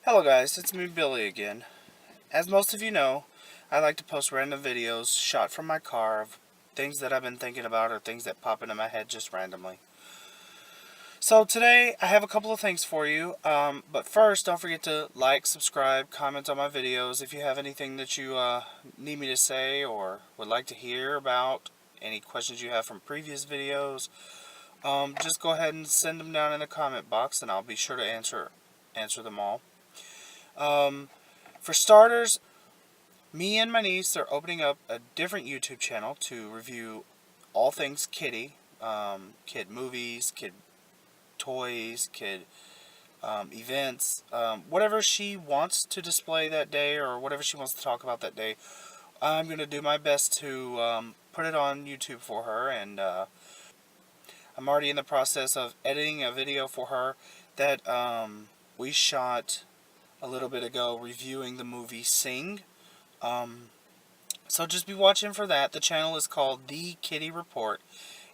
Hello guys, it's me Billy again. As most of you know, I like to post random videos shot from my car of things that I've been thinking about or things that pop into my head just randomly. So today I have a couple of things for you, but first don't forget to like, subscribe, comment on my videos. If you have anything that you need me to say or would like to hear about, any questions you have from previous videos, just go ahead and send them down in the comment box and I'll be sure to answer them all. For starters, me and my niece are opening up a different YouTube channel to review all things kiddie, kid movies, kid toys, kid events, whatever she wants to display that day or whatever she wants to talk about that day. I'm going to do my best to put it on YouTube for her, and I'm already in the process of editing a video for her that we shot a little bit ago reviewing the movie Sing. So just be watching for that. The channel is called The Kitty Report.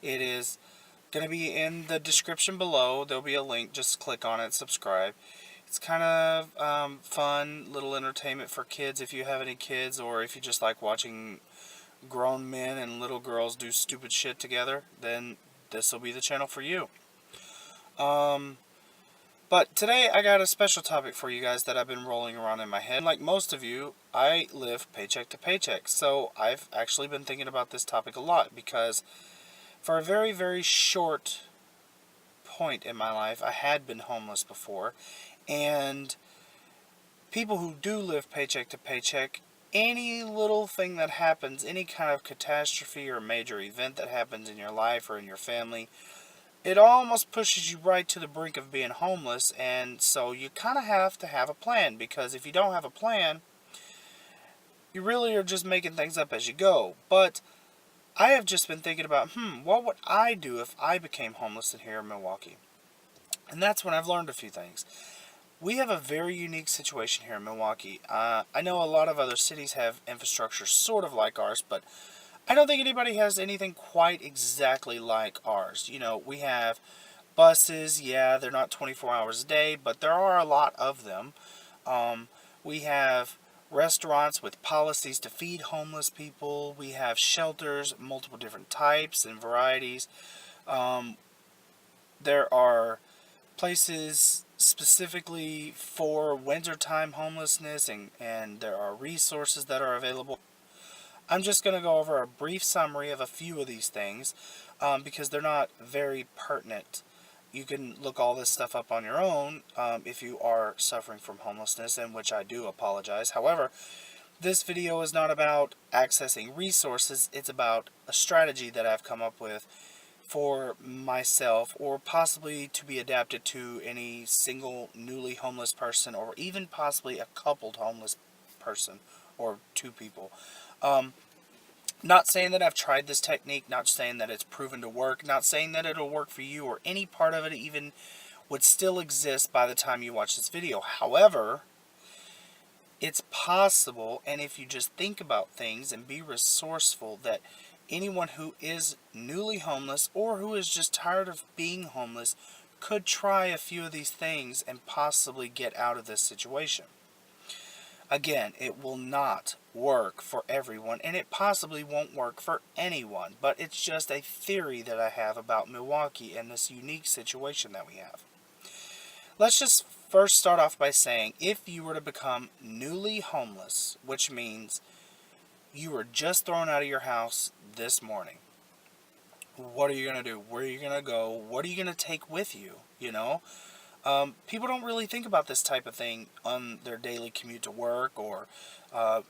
It is going to be in the description below. There'll be a link. Just click on it, subscribe. It's kind of fun, little entertainment for kids if you have any kids, or if you just like watching grown men and little girls do stupid shit together, then this will be the channel for you. But today I got a special topic for you guys that I've been rolling around in my head. Like most of you, I live paycheck to paycheck. So I've actually been thinking about this topic a lot because for a very, very short point in my life, I had been homeless before. And people who do live paycheck to paycheck, any little thing that happens, any kind of catastrophe or major event that happens in your life or in your family, it almost pushes you right to the brink of being homeless, and so you kind of have to have a plan, because if you don't have a plan, you really are just making things up as you go. But I have just been thinking about, what would I do if I became homeless in here in Milwaukee? And that's when I've learned a few things. We have a very unique situation here in Milwaukee. I know a lot of other cities have infrastructure sort of like ours, but I don't think anybody has anything quite exactly like ours. You know, we have buses. Yeah, they're not 24 hours a day, but there are a lot of them. We have restaurants with policies to feed homeless people. We have shelters, multiple different types and varieties. There are places specifically for wintertime homelessness, and there are resources that are available. I'm just going to go over a brief summary of a few of these things because they're not very pertinent. You can look all this stuff up on your own if you are suffering from homelessness, and which I do apologize. However, this video is not about accessing resources. It's about a strategy that I've come up with for myself, or possibly to be adapted to any single newly homeless person, or even possibly a coupled homeless person or two people. Not saying that I've tried this technique, not saying that it's proven to work, not saying that it'll work for you, or any part of it even would still exist by the time you watch this video. However, it's possible, and if you just think about things and be resourceful, that anyone who is newly homeless or who is just tired of being homeless could try a few of these things and possibly get out of this situation. Again, it will not work for everyone, and it possibly won't work for anyone, but it's just a theory that I have about Milwaukee and this unique situation that we have. Let's just first start off by saying, if you were to become newly homeless, which means you were just thrown out of your house this morning, what are you going to do? Where are you going to go? What are you going to take with you? You know? People don't really think about this type of thing on their daily commute to work, or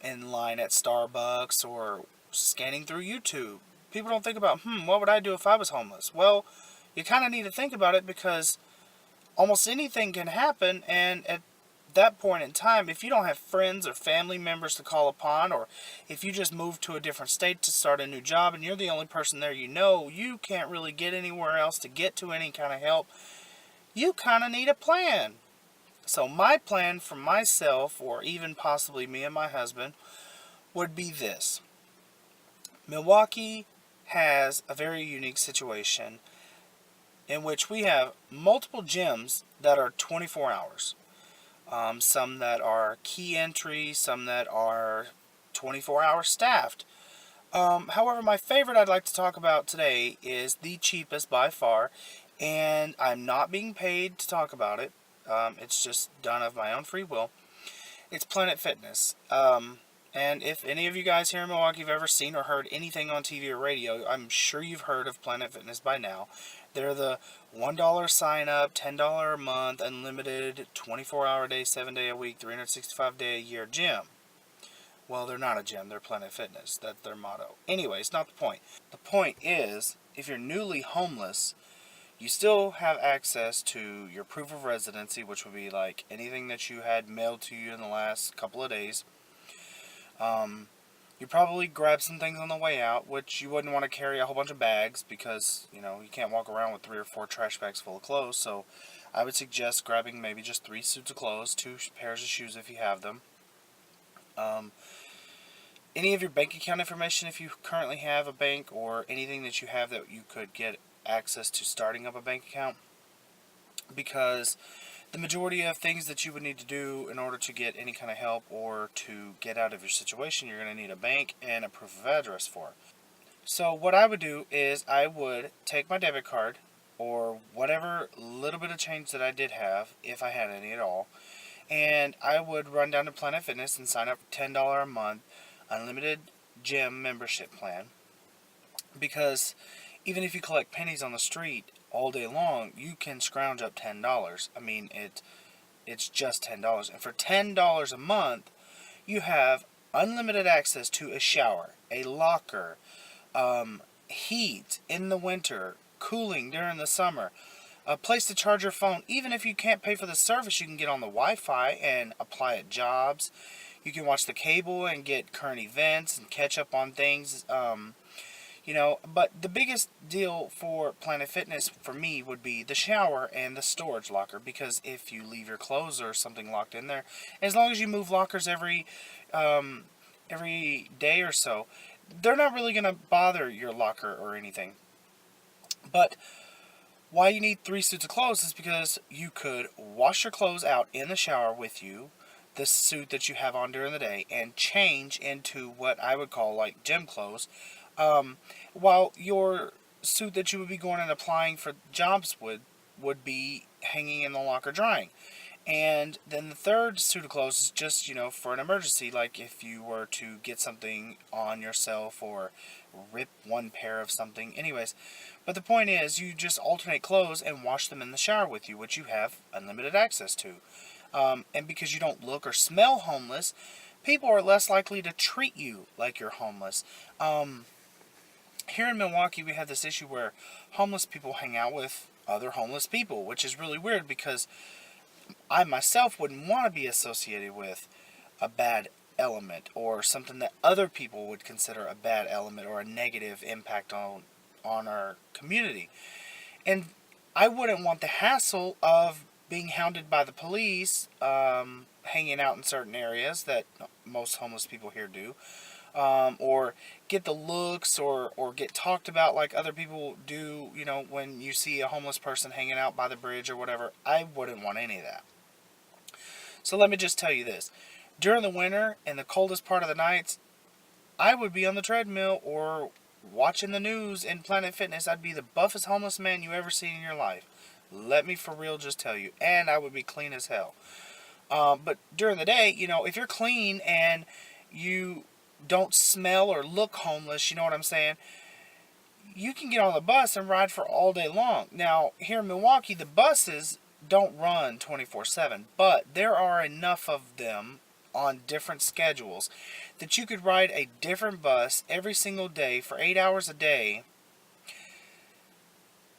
in line at Starbucks, or scanning through YouTube. People don't think about, what would I do if I was homeless? Well, you kind of need to think about it, because almost anything can happen, and at that point in time, if you don't have friends or family members to call upon, or if you just moved to a different state to start a new job and you're the only person there, you can't really get anywhere else to get to any kind of help. You kind of need a plan. So my plan for myself, or even possibly me and my husband, would be this. Milwaukee has a very unique situation in which we have multiple gyms that are 24 hours. some that are key entry, some that are 24-hour staffed. However, my favorite I'd like to talk about today is the cheapest by far, and I'm not being paid to talk about it. It's just done of my own free will. It's Planet Fitness. And if any of you guys here in Milwaukee have ever seen or heard anything on TV or radio, I'm sure you've heard of Planet Fitness by now. They're the $1 sign up, $10 a month, unlimited, 24-hour day, 7-day a week, 365-day a year gym. Well, they're not a gym, they're Planet Fitness. That's their motto. Anyway, it's not the point. The point is, if you're newly homeless, you still have access to your proof of residency, which would be like anything that you had mailed to you in the last couple of days. You probably grab some things on the way out, which you wouldn't want to carry a whole bunch of bags because, you can't walk around with 3 or 4 trash bags full of clothes. So I would suggest grabbing maybe just 3 suits of clothes, 2 pairs of shoes if you have them. Any of your bank account information if you currently have a bank, or anything that you have that you could get access to starting up a bank account. Because the majority of things that you would need to do in order to get any kind of help or to get out of your situation, you're going to need a bank and a proof of address for. So what I would do is I would take my debit card or whatever little bit of change that I did have, if I had any at all, and I would run down to Planet Fitness and sign up for $10 a month unlimited gym membership plan. Because even if you collect pennies on the street all day long, you can scrounge up $10. I mean, it's just $10. And for $10 a month, you have unlimited access to a shower, a locker, heat in the winter, cooling during the summer, a place to charge your phone. Even if you can't pay for the service, you can get on the Wi-Fi and apply at jobs. You can watch the cable and get current events and catch up on things. But the biggest deal for Planet Fitness for me would be the shower and the storage locker, because if you leave your clothes or something locked in there, as long as you move lockers every day or so, they're not really going to bother your locker or anything. But why you need 3 suits of clothes is because you could wash your clothes out in the shower with you, the suit that you have on during the day, and change into what I would call like gym clothes, while your suit that you would be going and applying for jobs would be hanging in the locker drying. And then the third suit of clothes is just, for an emergency, like if you were to get something on yourself or rip one pair of something. Anyways, but the point is, you just alternate clothes and wash them in the shower with you, which you have unlimited access to. And because you don't look or smell homeless, people are less likely to treat you like you're homeless. Here in Milwaukee, we have this issue where homeless people hang out with other homeless people, which is really weird because I myself wouldn't want to be associated with a bad element or something that other people would consider a bad element or a negative impact on our community. And I wouldn't want the hassle of being hounded by the police, hanging out in certain areas that most homeless people here do, or get the looks or get talked about like other people do, when you see a homeless person hanging out by the bridge or whatever. I wouldn't want any of that. So let me just tell you this. During the winter and the coldest part of the nights, I would be on the treadmill or watching the news in Planet Fitness. I'd be the buffest homeless man you ever seen in your life. Let me for real just tell you. And I would be clean as hell. But during the day, if you're clean and you don't smell or look homeless, you know what I'm saying, you can get on the bus and ride for all day long. Now, here in Milwaukee, the buses don't run 24/7, but there are enough of them on different schedules that you could ride a different bus every single day for 8 hours a day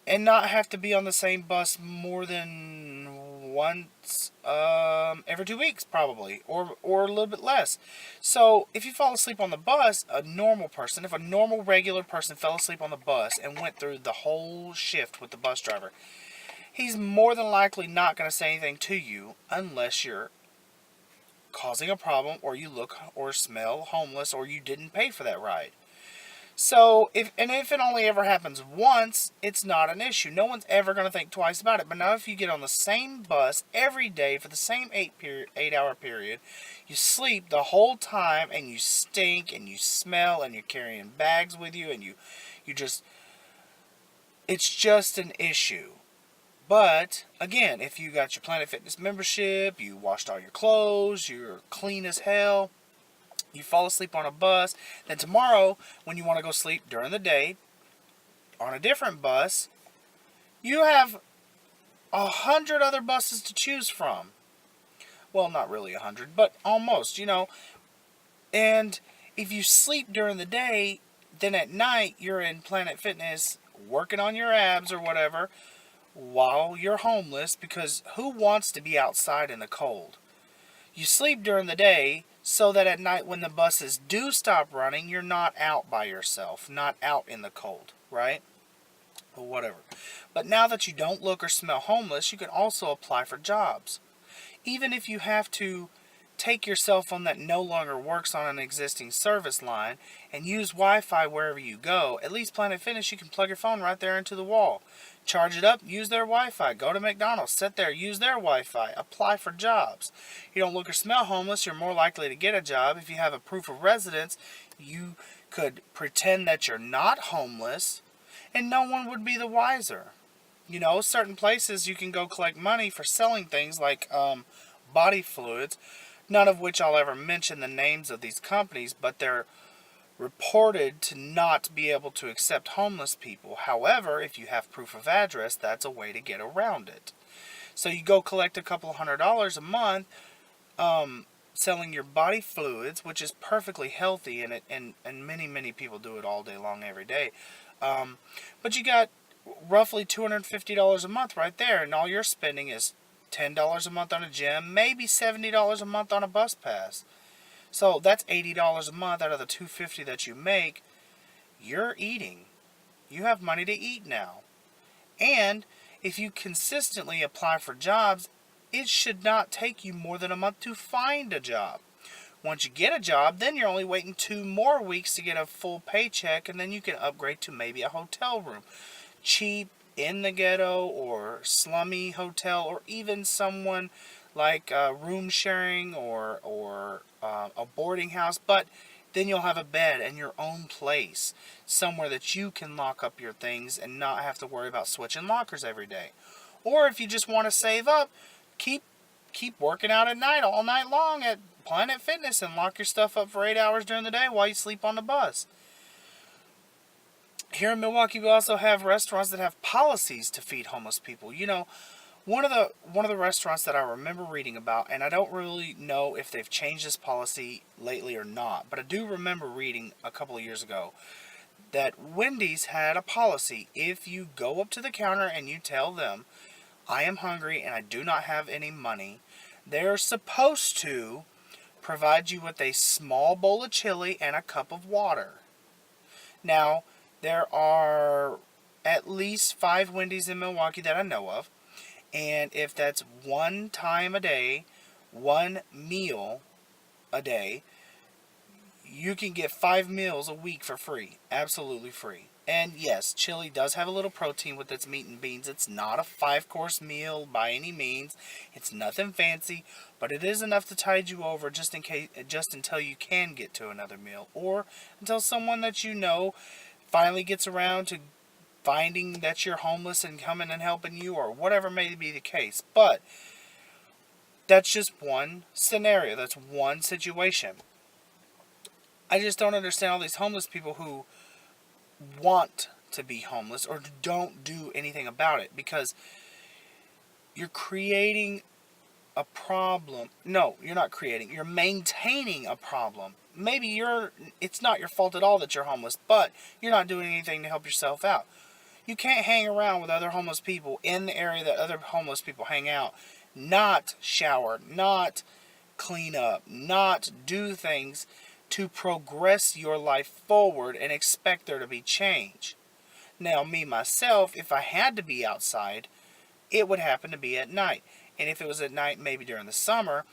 and not have to be on the same bus more than once every 2 weeks, probably, or a little bit less. So if you fall asleep on the bus, if a normal regular person fell asleep on the bus and went through the whole shift with the bus driver, he's more than likely not going to say anything to you unless you're causing a problem or you look or smell homeless or you didn't pay for that ride. So if it only ever happens once, it's not an issue. No one's ever going to think twice about it. But now if you get on the same bus every day for the same 8 hour period, you sleep the whole time and you stink and you smell and you're carrying bags with you and you just, it's just an issue. But again, if you got your Planet Fitness membership, you washed all your clothes, you're clean as hell, you fall asleep on a bus, then tomorrow when you want to go sleep during the day on a different bus, you have 100 other buses to choose from. Well, not really 100, but almost, And if you sleep during the day, then at night you're in Planet Fitness working on your abs or whatever while you're homeless, because who wants to be outside in the cold? You sleep during the day so that at night when the buses do stop running, you're not out by yourself, not out in the cold, right? Or whatever. But now that you don't look or smell homeless, you can also apply for jobs. Even if you have to take your cell phone that no longer works on an existing service line and use Wi-Fi wherever you go, at least Planet Fitness, you can plug your phone right there into the wall. Charge it up, use their Wi-Fi. Go to McDonald's, sit there, use their Wi-Fi. Apply for jobs. You don't look or smell homeless, you're more likely to get a job. If you have a proof of residence, you could pretend that you're not homeless, and no one would be the wiser. Certain places you can go collect money for selling things like body fluids, none of which I'll ever mention the names of these companies, but they're reported to not be able to accept homeless people. However, if you have proof of address, that's a way to get around it. So you go collect a couple $100 a month selling your body fluids, which is perfectly healthy, and many people do it all day long, every day. But you got roughly $250 a month right there, and all you're spending is $10 a month on a gym, maybe $70 a month on a bus pass. So that's $80 a month out of the $250 that you make. You're eating. You have money to eat now. And if you consistently apply for jobs, it should not take you more than a month to find a job. Once you get a job, then you're only waiting 2 more weeks to get a full paycheck, and then you can upgrade to maybe a hotel room. Cheap, in the ghetto, or slummy hotel, or even someone like room sharing or a boarding house, but then you'll have a bed and your own place, somewhere that you can lock up your things and not have to worry about switching lockers every day. Or if you just want to save up, keep working out at night, all night long at Planet Fitness, and lock your stuff up for 8 hours during the day while you sleep on the bus. Here in Milwaukee, we also have restaurants that have policies to feed homeless people. One of the restaurants that I remember reading about, and I don't really know if they've changed this policy lately or not, but I do remember reading a couple of years ago that Wendy's had a policy. If you go up to the counter and you tell them, I am hungry and I do not have any money, they're supposed to provide you with a small bowl of chili and a cup of water. Now, there are at least 5 Wendy's in Milwaukee that I know of. And if that's one time a day, one meal a day, you can get 5 meals a week for free. Absolutely free. And yes, chili does have a little protein with its meat and beans. It's not a 5-course meal by any means. It's nothing fancy, but it is enough to tide you over just until you can get to another meal, or until someone that you know finally gets around to finding that you're homeless and coming and helping you, or whatever may be the case. But that's just one scenario. That's one situation. I just don't understand all these homeless people who want to be homeless or don't do anything about it, because you're creating a problem. No, you're not creating. You're maintaining a problem. Maybe it's not your fault at all that you're homeless, but you're not doing anything to help yourself out. You can't hang around with other homeless people in the area that other homeless people hang out, not shower, not clean up, not do things to progress your life forward and expect there to be change. Now, me, myself, if I had to be outside, it would happen to be at night. And if it was at night, maybe during the summer,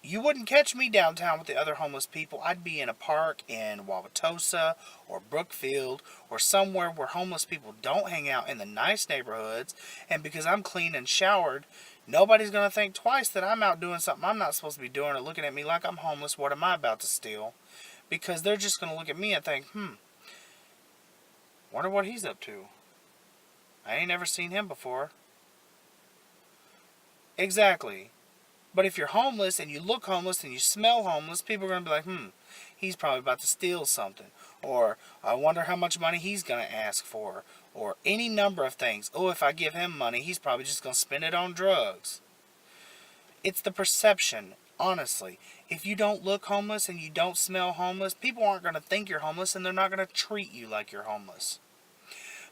You wouldn't catch me downtown with the other homeless people. I'd be in a park in Wauwatosa or Brookfield or somewhere where homeless people don't hang out in the nice neighborhoods. And because I'm clean and showered, nobody's going to think twice that I'm out doing something I'm not supposed to be doing or looking at me like I'm homeless. What am I about to steal? Because they're just going to look at me and think, wonder what he's up to. I ain't never seen him before. Exactly. But if you're homeless and you look homeless and you smell homeless, people are going to be like, he's probably about to steal something. Or, I wonder how much money he's going to ask for. Or any number of things. Oh, if I give him money, he's probably just going to spend it on drugs. It's the perception, honestly. If you don't look homeless and you don't smell homeless, people aren't going to think you're homeless and they're not going to treat you like you're homeless.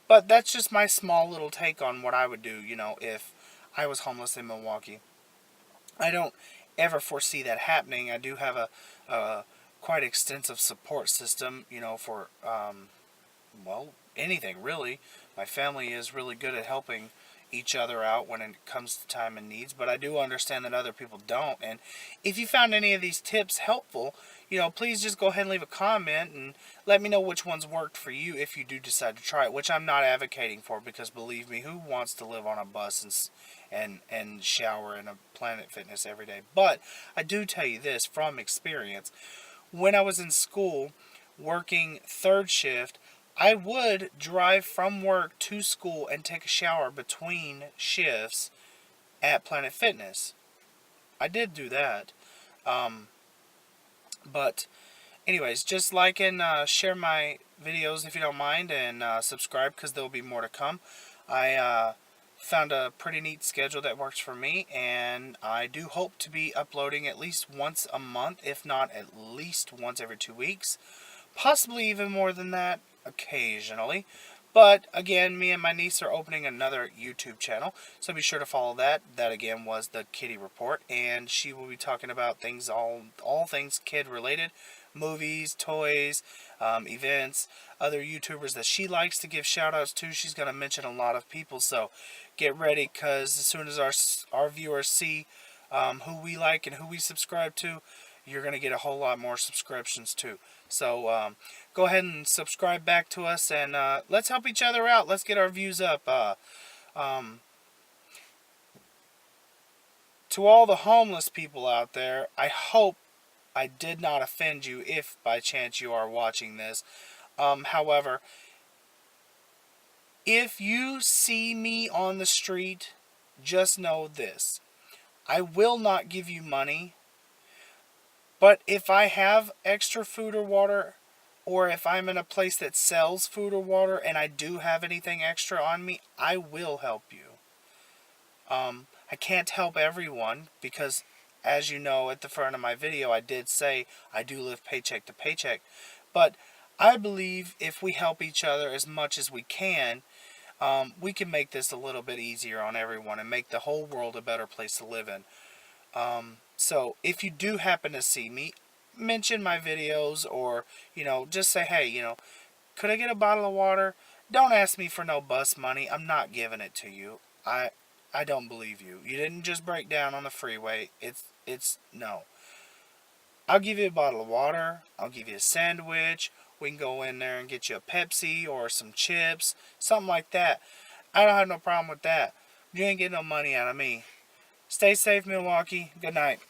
But that's just my small little take on what I would do, if I was homeless in Milwaukee. I don't ever foresee that happening. I do have a quite extensive support system, for, anything really. My family is really good at helping each other out when it comes to time and needs, but I do understand that other people don't. And if you found any of these tips helpful, please just go ahead and leave a comment and let me know which ones worked for you if you do decide to try it, which I'm not advocating for, because believe me, who wants to live on a bus and shower in a Planet Fitness every day? But I do tell you this from experience. When I was in school working third shift, I would drive from work to school and take a shower between shifts at Planet Fitness. I did do that. But anyways, just like and share my videos if you don't mind, and subscribe because there will be more to come. I found a pretty neat schedule that works for me, and I do hope to be uploading at least once a month, if not at least once every 2 weeks. Possibly even more than that occasionally. But again, me and my niece are opening another YouTube channel, so be sure to follow that. That again was the Kitty Report, and she will be talking about things, all things kid related, movies, toys, events, other YouTubers that she likes to give shout outs to. She's going to mention a lot of people, so get ready, because as soon as our viewers see who we like and who we subscribe to, you're going to get a whole lot more subscriptions too. So go ahead and subscribe back to us, and let's help each other out. Let's get our views up. To all the homeless people out there, I hope I did not offend you if by chance you are watching this. However, if you see me on the street, just know this. I will not give you money. But if I have extra food or water, or if I'm in a place that sells food or water and I do have anything extra on me, I will help you. I can't help everyone because, as you know, at the front of my video, I did say I do live paycheck to paycheck. But I believe if we help each other as much as we can make this a little bit easier on everyone and make the whole world a better place to live in. So if you do happen to see me, mention my videos, or, just say, hey, could I get a bottle of water? Don't ask me for no bus money. I'm not giving it to you. I don't believe you. You didn't just break down on the freeway. No. I'll give you a bottle of water. I'll give you a sandwich. We can go in there and get you a Pepsi or some chips, something like that. I don't have no problem with that. You ain't getting no money out of me. Stay safe, Milwaukee. Good night.